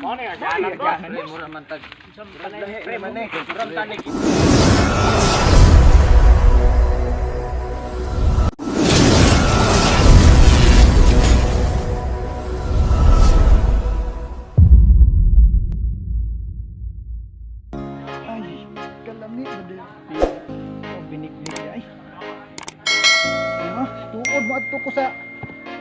Ano yan? Jalan boss. Mura man tag. Pre, manay. Murang tanig. Ay, kalami na din. Oh, binik-binik ay. Tuod mo adto ko sa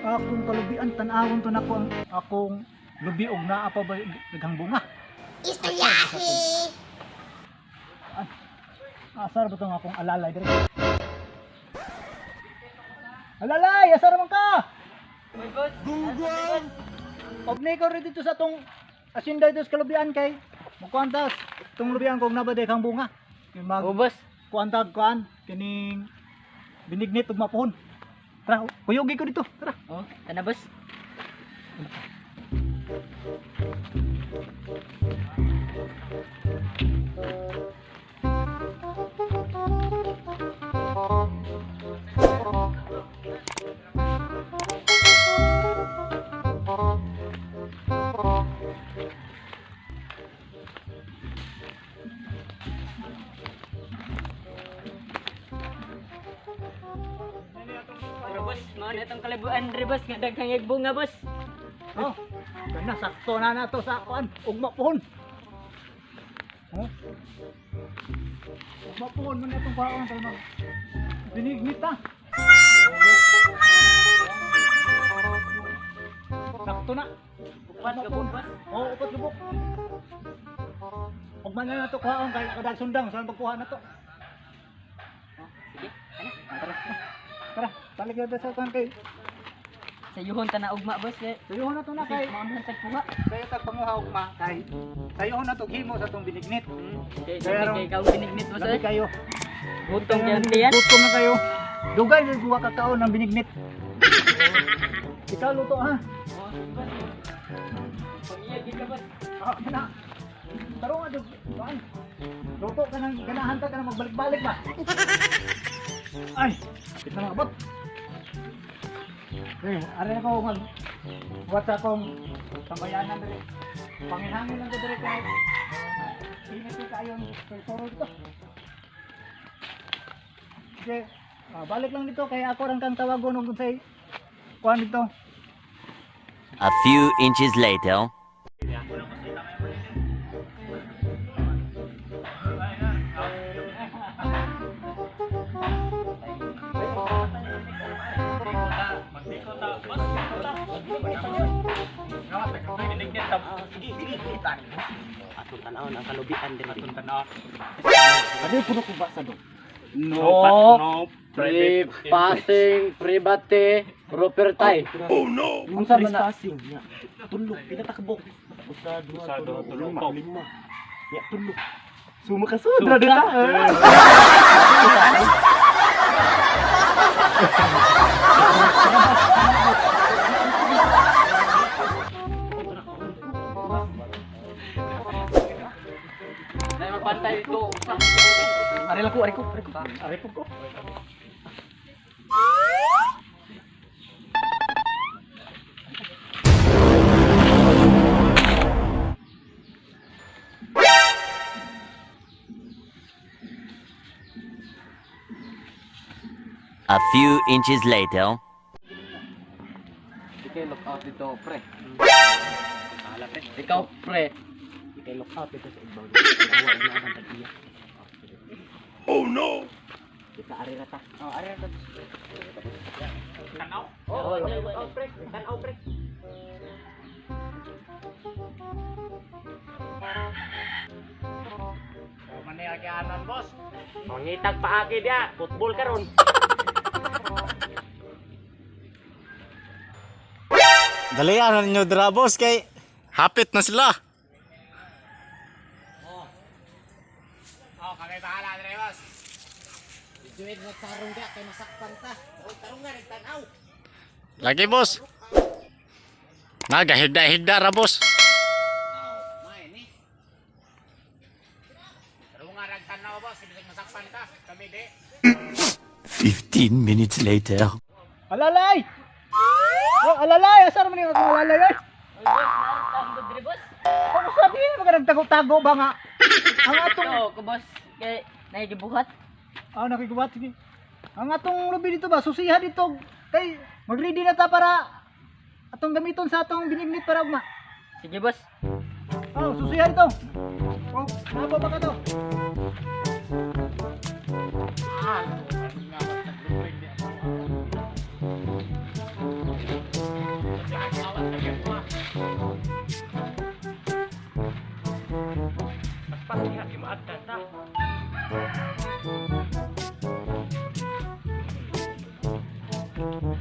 akong kalubian, tan-awon to nako ang akong lubi og naa pa ba daghang bunga. Istoryahe! Asar ba tong akong alalay diri? Alalay, asar man ka? Gunggong. Og ni ko dito sa tong asinda dito sa kalubian kay mukuantas tong lubian kog nabade kang bunga. Kay mag Ubos. kuantag kuan kining binignit ug mapuhon. Tara, kuyugi ko dito. Tara. Oh, kana boss. Para boss, mo na itong kalibuan diri boss, nga daghang bunga boss. Oh. Kana sakto na nato sa kuan ug mapuhon. Oh. Ug mapuhon man itong kuan kay mag binignit ta. Sakto na. Upat ka boss. Oh, upat lubok. Ug man na nato kuhaon kay kadag sundang sa pagkuha nato. Sige, ano? Tara. Tara, balik na sa kuan kay. Sayuhon ta na ugma boss. Sayuhon na to na kay. Maamhan tag puha. Sayo tag panguha ugma kay. Sayuhon na to himo sa tong binignit. Okay, Pero- kay ikaw binignit boss. Labi kayo. Butong yan. Gutom na kayo. Dugay na buwa kakaon ng binignit. Ikaw luto ha. Pangiyag ka boss. Ah, kana. Taro nga dug. Kuan. Luto ka nang ganahan ka na magbalik-balik ba? Ay, kapit na mabot. Ari na ko mag buhat sa akong tambayanan diri. Pangihangin lang ko diri kay. Init ka ayon kay toro dito. Okay, balik lang dito kay ako rang kang tawagon og say kuan dito. A few inches later. Atong tanawon ang kalubian diri. Atong tanawon. Ano yung puno ko ba sa do? No. Passing, private, property. Oh no! Unsa man na? Tulog, pinatakbo. Usa, duha, lima. Ya, tulog. Suma ka sudra dito. Nay mapantay dito. Ari lang ko, ari ko. Ari ko. A few inches later. Ikay look out dito, pre. Ala pre. Ikaw, pre. Ikay look out ito sa ibaw. Awa na ang tagiya. Oh no! Kita ari rata. Oh, ari na. Tanaw. Oh, look out pre. Tanaw pre. Mani agyanan boss. Mangitag paagi dia, football karon. Dalian ninyo dira boss kay hapit na sila. Oh, kami bahala dire boss. Duwid mo tarong ka kay masakpan ta. O tarong nga nagtanaw. Lagi boss. Nagahigda-higda ra boss. May ni. Pero nga nagtanaw boss, bisag masakpan ka. Kami di. 15 minutes later. Alalay! Oh, alalay! Asar man yung alalay ay? Boss, naantang ko diri boss. nga nagtago-tago ba nga? Ang atong Oo, ko boss. Kay nagibuhat. nakigubat sige. Ang atong lubi dito ba susiha dito kay mag-ready na ta para atong gamiton sa atong binignit para ugma. Sige boss. Oh, susiha dito. Oh, nabo ba ka to? Pasihan di maaddan ta.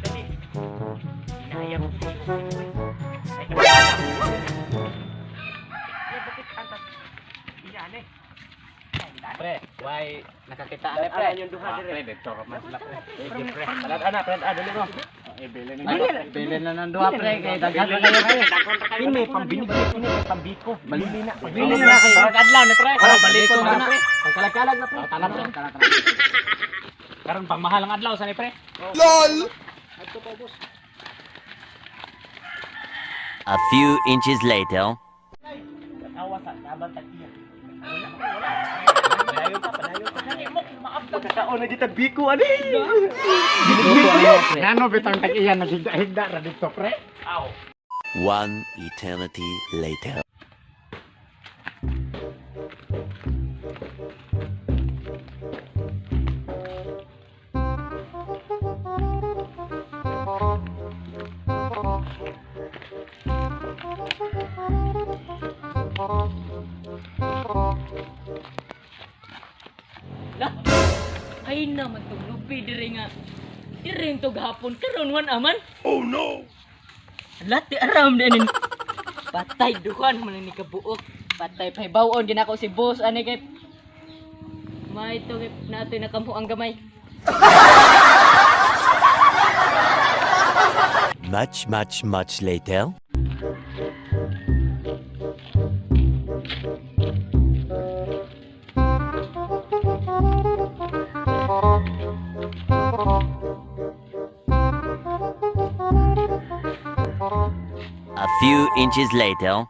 Dali. Inayam ko dito. Ay, ya bakit antas? Iyan eh. Pre, why nakakita Pre, ale pre? yung duha dire. Pre, dito ka mas pre. Pre. Anak, pre, dali mo. Bilin na ng duha pre kay daghan na kayo pre. Ini pambinig, ini pambiko. Malili na. Bilin na kayo. Adlaw na pre. Balik ko na pre. Ang kalag-kalag na pre. Tanap pre. Karon pang mahal ang adlaw sa ni pre. A few inches later. Awas sa kabang tag-iya. Pagkataon na dito biko ani. Nano bitang tag-iyan nagigda-higda ra dito pre. One eternity later. Lah. Ay naman tong lupi dire nga. Dire to gahapon karon wan aman. Oh no. Lati aram din. Patay duhan man ni kabuok. Patay pay bawon ginako si boss ani kay may to nato nakamu ang gamay. Much later. A few inches later.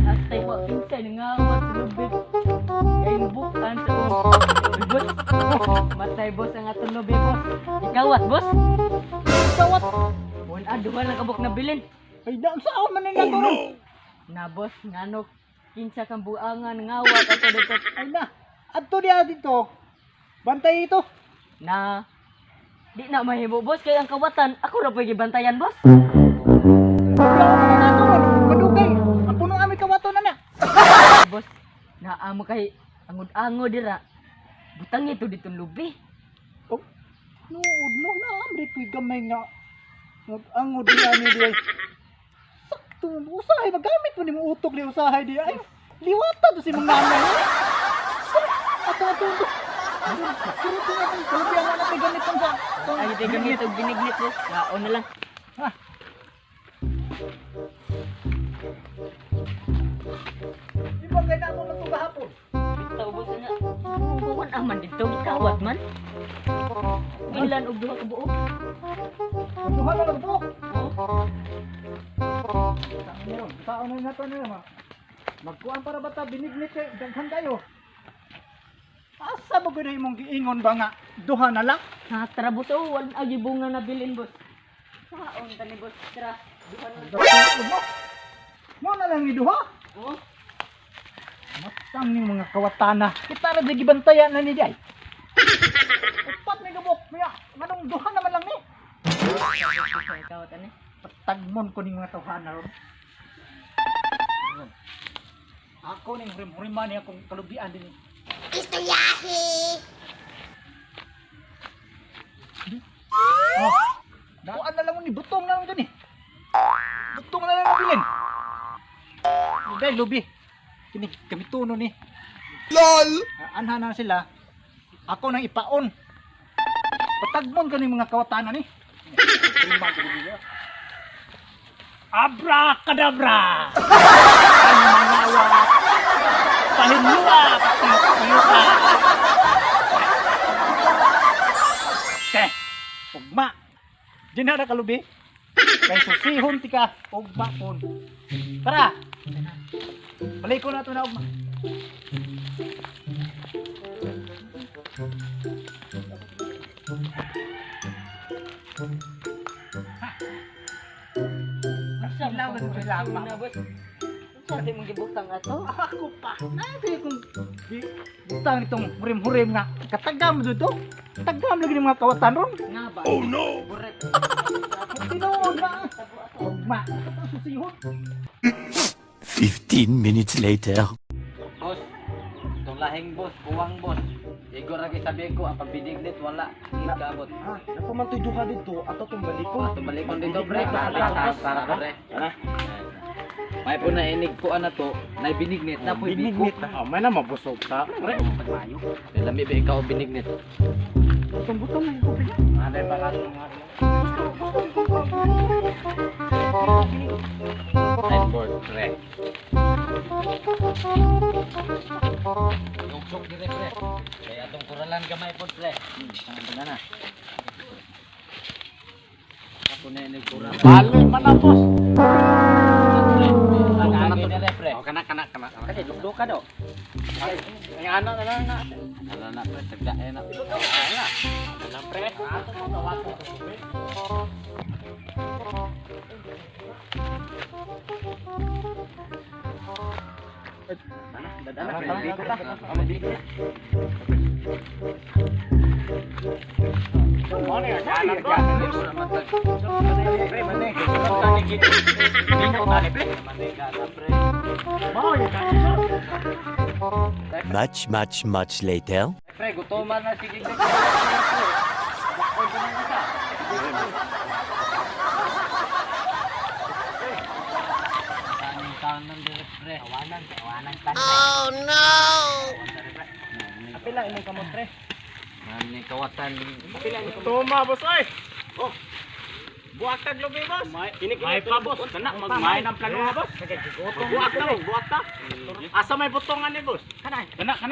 Atay wa pinsan nga wat lubid. Kay bukan sa boss. Matay boss ang atong lubi boss. Ikaw wat boss? Ikaw wat? Wan aduhan na kabuk na bilin. Ay daan sa aon man na to. Na boss ngano kinsa kang buangan ngawat ato dito. Ay na. Adto dia dito. Bantay ito. Na di na mahimo boss kay ang kawatan ako ra pay gibantayan boss. Madugay. Ang puno ami kawato na na. Boss na amo kay angod-angod dira. Butang ito ditong lubi. Oh. No, na amri ko'y gamay nga. Ang di ani di. Sakto usahay magamit mo ni mo utok ni usahay di. Ay, liwata to si mga nanay. Ato. Pero tinatang kalabihan na natin ganit ang sa. Ay ito ganito binignit boss. Kaon na lang. Di ba kaya na mo matugahapon? Bitaw boss na. Wan aman dito kawat man. Ilan og duha ka buok. Duha na lang to. Oh. Taon na nato na naman. Magkuhan para bata binignit kay daghan kayo. Asa mo gud imong giingon ba nga duha na lang? Ha trabot oh wan agi bunga na bilin boss. Kaon tani boss tra. Duha na. Mo na lang ni duha. Oh. Matang yung mga kawatana. Kita na di gibantayan na ni Jay. Upat ni gabok. Maya, manong duha naman lang ni. Kawat ani. Patagmon ko ning mga tawhana ron. Ako ning rim-riman niya akong kalubian din. Oh, kuan na lang mo ni butong na lang gani. Butong na lang mo bilin. Dahil lubi. Kini kami tuno ni. LOL. Anha na sila. Ako nang ipaon. Patagmon ko ning mga kawatanan ni. Abracadabra! Ang mga awat! Pahinluwa! Pahinluwa! Okay, ugma! Di na kalubi? Kay susihon ti ka og bakon. Tara. Balik ko na to na ugma. Ilaw na boss. Sa di mong gibutang ato. Ako pa. Nabi kung butang itong hurim-hurim nga. Katagam dito. Katagam lagi ng mga kawatan ron. Nga ba? Burek. Tinoon na. Ugma. Susihon. 15 minutes later. Boss, itong lahing boss, buwang boss. Igor lagi sabi ko, ang pagbidiglit wala. Ikabot. Napamantoy duha dito ato tong balikon. Ato balikon dito, pre. Para pre. May po na inig ko na to, na binignit na po Binignit ibiko. na. May na mabusog ta. Pre. Lami ba ikaw binignit? Butong-butong na yung tubig. Ano yung mga Sideboard, pre. Lugsok dire, pre. Kaya atong kuralan gamay po, pre. Tanga na. Ako na yung kuralan. Baloy man na boss. Lagi nila, pre. Kana. Kasi lugdo ka daw. Ay ano na lang na. Ano na, pre. Tagdae na. Ano pre? Ato mo tawag ko tubig. Dadala, pre. Tara, Biko tara, ta. tara. Ano yan? Kanan ko. Pre, mali. Bingo tali pre. Mau ya kan? Much later. Pre, gutoman na sige. Bakon ko na isa. Taon ng direct, pre. Awanan tan. Pila ini kamot pre. Nani kawatan. Tuma boss oy. Oh. Buak lubi boss. May pa boss. Kana magmay ng plano boss. Buak ta. Asa may butongan ni boss? Kana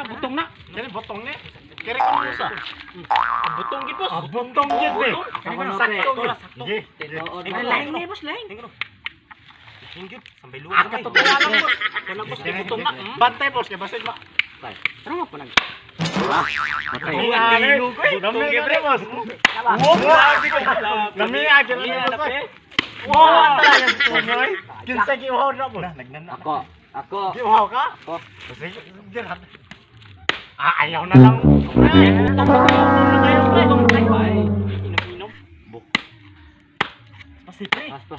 butong na. Kana butong ni. Kiri ko boss. Butong gid boss. Butong gid be. Sakto. Sige. Lain ni boss, lain. Hinggit sampai luar. Ka to lang boss. Kana boss ni butong na. Bantay boss kay basig ma. Tara mo pa nag. Dami gid pre boss. Lami aja boss. Wow, talaga. Kinsa gi uhaw na boss. Ako. Gi uhaw ka? Ako. Sige, diyan. Ayaw na lang. Inom-inom. Buk. Pasipre. Paspa.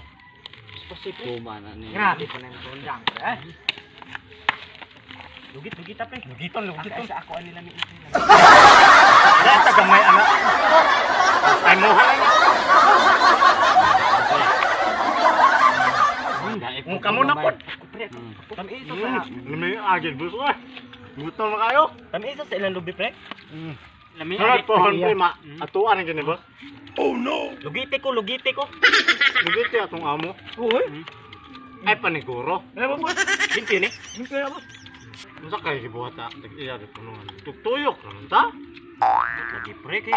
Pasipre. Kumana ni. Grabe pa nang tundang. Lugit apa? Lugiton. Sa ako ani lami. Dahil sa gamay anak. Ay mo halay. Kung kamo na po. Kami isa sa lami agil bus oy. Gutom na kayo. Kami isa sa ilang lubi pre. Lami agil po prima. Atuan ang kini boss. Oh no. Lugite ko. Lugite atong amo. Uy. Ay paniguro. Ano mo? Ginti ni. Ginti na boss. Masa kay gibuhat ta iya di punungan. Tuyok naman ta. Lagi pre kay.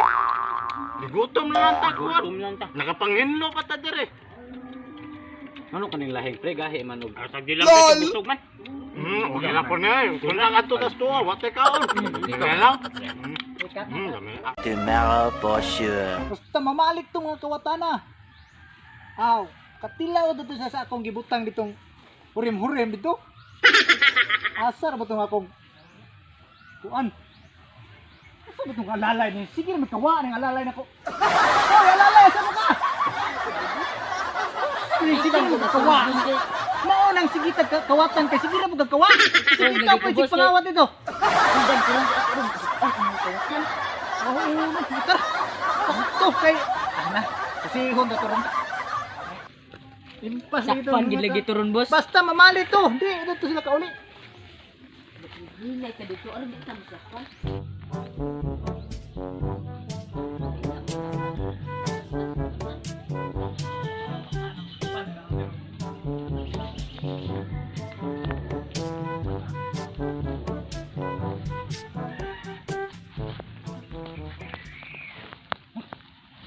Digutom lang ta kuan. Nakapanghinlo pa ta dire. Ano kaning lahing pre gahi man og. Tag dilang kay busog man. Okay lang po niya. Kung lang ato tas tuwa, wate kaon. Kaya lang. Dami. Tomorrow for sure. Basta mamalik tong mga kawatana. Aw, katilaw dito sa akong gibutang ditong hurim-hurim dito. Asar ba itong akong kuan? Asa ba itong alalay niya? Sige naman kawa ng alalay na ko. Hoy, alalay! Asa mo ka? Sige naman kawa. Maunang sige kawatan kay sige naman kawa. Sige ikaw po isip pangawat ito. Sundan ko lang ako ron. Ang kawakan. Oo, tara. Sakto kay... Ana, kasihon na to ron. Impas dito. Sakpan gid lagi turon boss. Basta mamali to. Hindi, dito sila kauli. Hinay ka dito. Ano dito mo sakpan?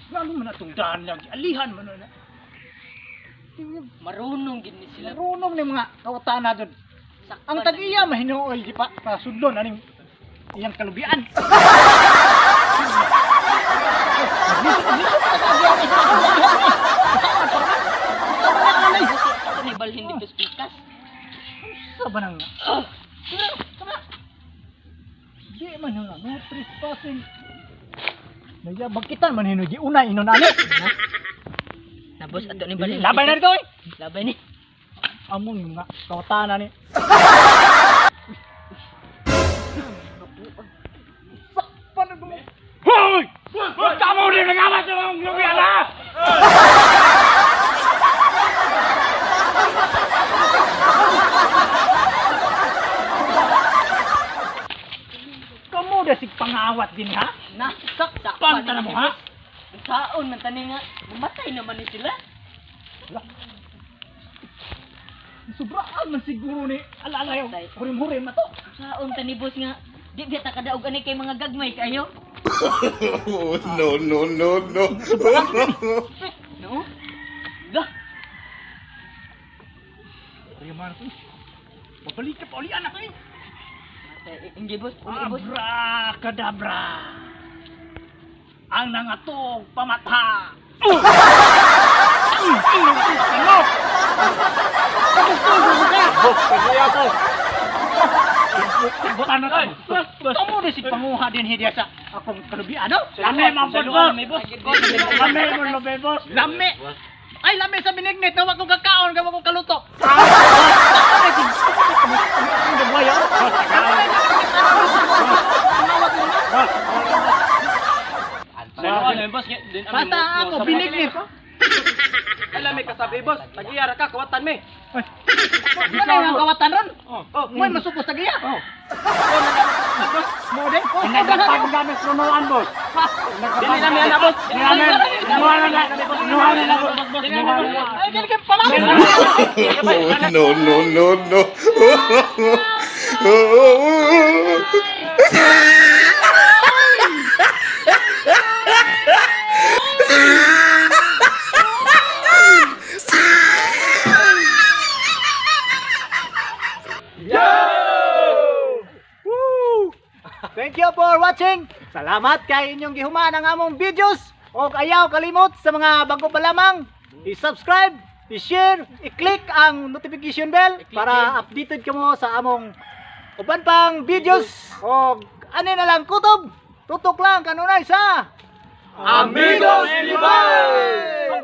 Lalo man atong daan lang. Alihan man na. Marunong gid ni sila. Marunong ni mga kawatan na doon. Sakpan Ang na tag-iya mahinuoy di pa pasudlon aning iyang kalubian. Ito na balhin dito sa pikas. Sa ba nang di man yun no trespassing. Nagyabag kita man hinugi una inunani. Na boss ato ni balhin. Labay na dito eh. Labay ni. Amon nga kawatan na ni. Sakpan na mo. Hoy! Kamu din nagawa sa mga lumiyan ha! Kamu dah si pangawat din ha? Na Sakpan ka na mo ha? Kaon man tani nga mamatay naman ni sila. Sobraan man siguro ni alalayo. Hurim-hurim na to. Kaon tani boss nga di biya ta kadaog ani kay mga gagmay kayo. No, no, no, no. No? Ga. Hurim-hurim to. Pabalik ka pa uli anak eh. Hindi boss, uli boss. Abracadabra. Ang nangatog pamatha. Boss, kaya po. Ano to? Kamu na si panguha din hidiya sa akong kalubian, no? Lami man po Lami mo lobe, boss. Lami. Ay, lami sa binignit. Nawag kong kakaon, gawag kong kaluto. Basta ako, binignit. Alam may kasabi, boss. Tag-iyara ka, kawatan me. Ano yung kawatan ron? May masukos na gaya. Mo din? Nagkapag gamit sunuan, boss. Dili namin yan, boss. Nuhanan na, boss. Ay, dili kayo pala. No, no, no, no. Thank you for watching. Salamat kay inyong gihuman ang among videos. O ayaw kalimot sa mga bago pa lamang, i-subscribe, i-share, i-click ang notification bell para updated kamo sa among uban pang videos. O ano na lang kutob, tutok lang kanunay sa Amigos Libay!